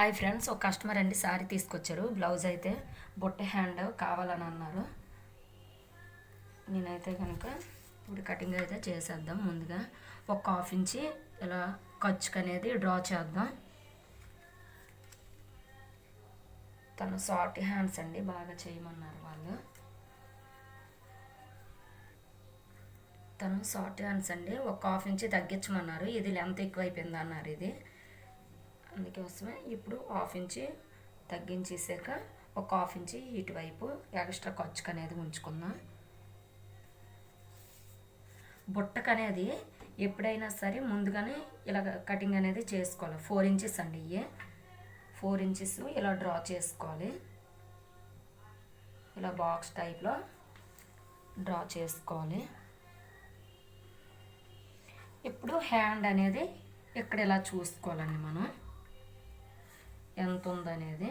Hi friends, ఒక customer అండి శారీ తీసుకొచ్చారు. బ్లౌజ్ అయితే బొట్ట హ్యాండ్ కావాలని అన్నారు. నేనైతే కనుక ఇప్పుడు కటింగ్ అయితే చేసేద్దాం. ముందుగా ఒక హాఫ్ ఇంచి ఇలా ఖర్చుకు అనేది డ్రా చేద్దాం. తను షార్ట్ హ్యాండ్స్ అండి, బాగా చేయమన్నారు వాళ్ళు. తను షార్ట్ హ్యాండ్స్ అండి, ఒక హాఫ్ ఇంచి తగ్గించమన్నారు. ఇది లెంత్ ఎక్కువైపోయింది అన్నారు. ఇది అందుకోసమే ఇప్పుడు హాఫ్ ఇంచి తగ్గించేసాక ఒక హాఫ్ ఇంచి ఇటువైపు ఎక్స్ట్రా ఖర్చుకు అనేది ఉంచుకుందాం. బుట్టకు అనేది ఎప్పుడైనా సరే ముందుగానే ఇలా కటింగ్ అనేది చేసుకోవాలి. 4 ఇంచెస్ అండి, ఇవి 4 ఇంచెస్ ఇలా డ్రా చేసుకోవాలి. ఇలా బాక్స్ టైప్లో డ్రా చేసుకోవాలి. ఇప్పుడు హ్యాండ్ అనేది ఇక్కడ ఇలా చూసుకోవాలండి. మనం ఎంత ఉందనేది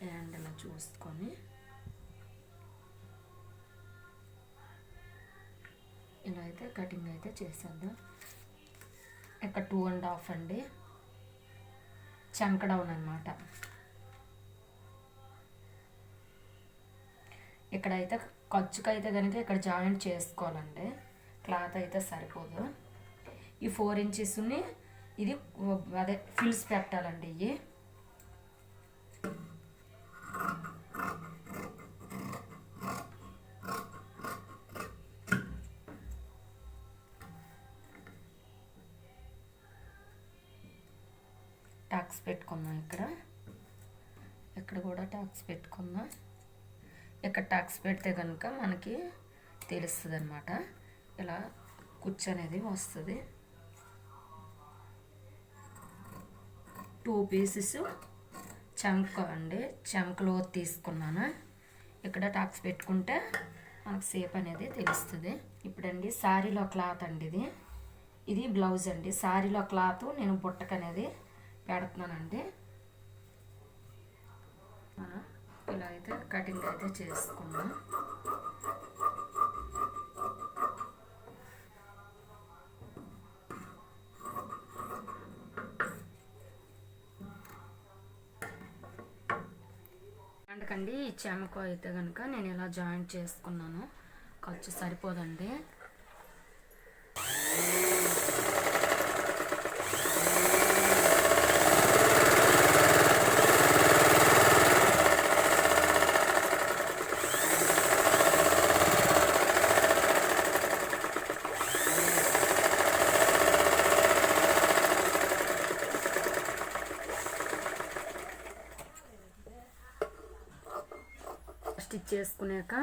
హ్యాండ్ ఇలా చూసుకొని ఇలా అయితే కటింగ్ అయితే చేసేద్దాం. ఇక్కడ 2.5 అండి, చంక డౌన్ అనమాట. ఇక్కడైతే ఖర్చుకైతే కనుక ఇక్కడ జాయింట్ చేసుకోవాలండి. క్లాత్ అయితే సరిపోదు. ఈ 4 ఇంచెస్ని ఇది అదే ఫిల్స్ పెట్టాలండి. ఇవి టాక్స్ పెట్టుకుందాం. ఇక్కడ కూడా టాక్స్ పెట్టుకుందాం. ఇక్కడ టాక్స్ పెడితే కనుక మనకి తెలుస్తుంది అనమాట. ఇలా కుచ్చు అనేది వస్తుంది. 2 పీసెస్ చంక అండి, చంకలో తీసుకున్నాను. ఇక్కడ టాక్స్ పెట్టుకుంటే మనకు షేప్ అనేది తెలుస్తుంది. ఇప్పుడండి శారీలో క్లాత్ అండి, ఇది బ్లౌజ్ అండి. శారీలో క్లాత్ నేను బుట్టకు అనేది పెడుతున్నానండి. మనం ఇలా అయితే కటింగ్ అయితే చేసుకుందాం. అందుకండి ఈ చెమకు అయితే కనుక నేను ఇలా జాయింట్ చేసుకున్నాను. ఖర్చు సరిపోదండి. స్టిచ్ చేసుకున్నాక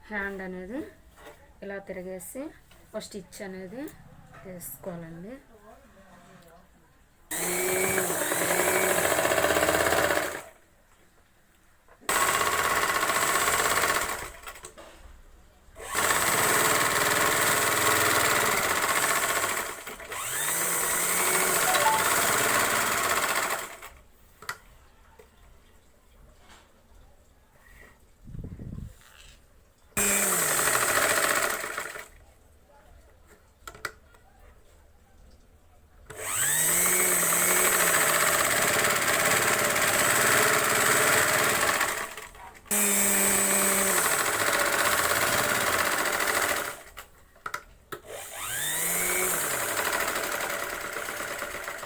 హ్యాండ్ అనేది ఇలా తిరిగేసి ఒక స్టిచ్ అనేది వేసుకోవాలండి.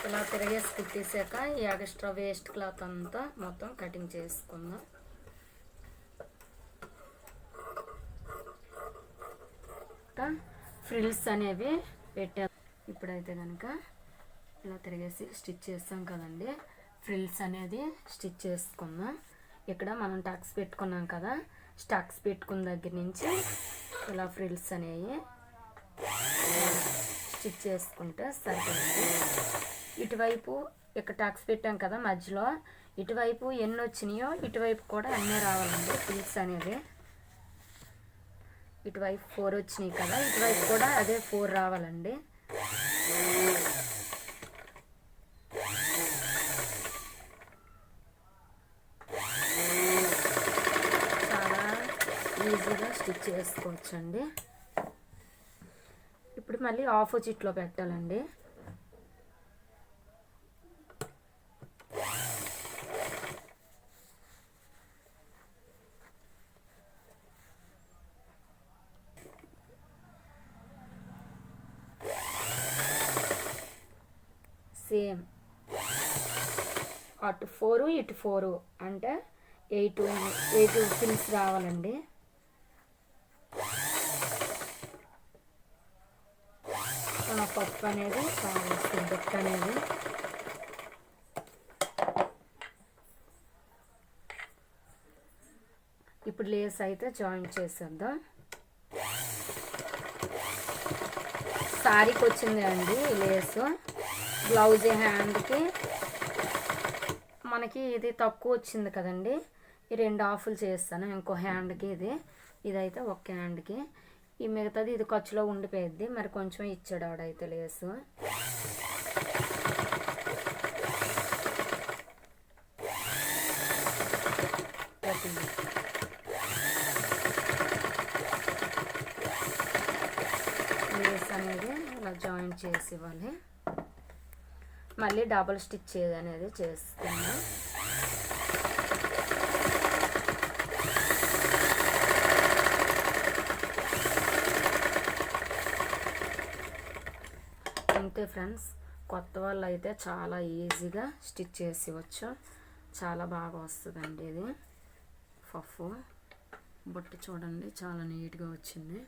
ఇలా తిరిగేసి కుట్టేసాక ఈ ఎక్స్ట్రా వేస్ట్ క్లాత్ అంతా మొత్తం కటింగ్ చేసుకుందాం. ఫ్రిల్స్ అనేవి పెట్టా. ఇప్పుడైతే కనుక ఇలా తిరిగేసి స్టిచ్ చేస్తాం కదండి. ఫ్రిల్స్ అనేది స్టిచ్ చేసుకుందాం. ఇక్కడ మనం టక్స్ పెట్టుకున్నాం కదా, స్టక్స్ పెట్టుకున్న దగ్గర నుంచి ఇలా ఫ్రిల్స్ అనేవి స్టిచ్ చేసుకుంటే సరిపోతుంది. ఇటువైపు ఇక్కడ టక్స్ పెట్టాం కదా మధ్యలో, ఇటువైపు ఎన్ని వచ్చినాయో ఇటువైపు కూడా అన్నీ రావాలండి. ఫ్రిల్స్ అనేది ఇటువైపు 4 వచ్చినాయి కదా, ఇటువైపు కూడా అదే 4 రావాలండి. చాలా ఈజీగా స్టిచ్ చేసుకోవచ్చండి. ఇప్పుడు మళ్ళీ ఆపోజిట్లో పెట్టాలండి. సేమ్ అటు 4 ఇటు 4 అంటే 8 పిన్స్ రావాలండి. పప్పు అనేది కావాలి, బొట్టు అనేది. ఇప్పుడు లేస్ అయితే జాయిన్ చేసేద్దాం. శారీకి వచ్చింది అండి లేసు. బ్లౌజ్ హ్యాండ్కి మనకి ఇది తక్కువ వచ్చింది కదండి, ఈ 2 హాఫ్లు చేస్తాను. ఇంకో హ్యాండ్కి ఇదైతే ఒక హ్యాండ్కి, ఈ మిగతాది ఇది ఖర్చులో ఉండిపోయిద్ది. మరి కొంచెం ఇచ్చాడు ఆడైతే లేసు. లేస్ అనేది ఇలా జాయింట్ చేసి ఇవ్వాలి. మళ్ళీ డబుల్ స్టిచ్ అనేది చేస్తున్నాను. అంతే ఫ్రెండ్స్, కొత్త వాళ్ళు అయితే చాలా ఈజీగా స్టిచ్ చేసేవచ్చు. చాలా బాగా వస్తుందండి ఇది పఫ్. బొట్టు చూడండి చాలా నీట్గా వచ్చింది.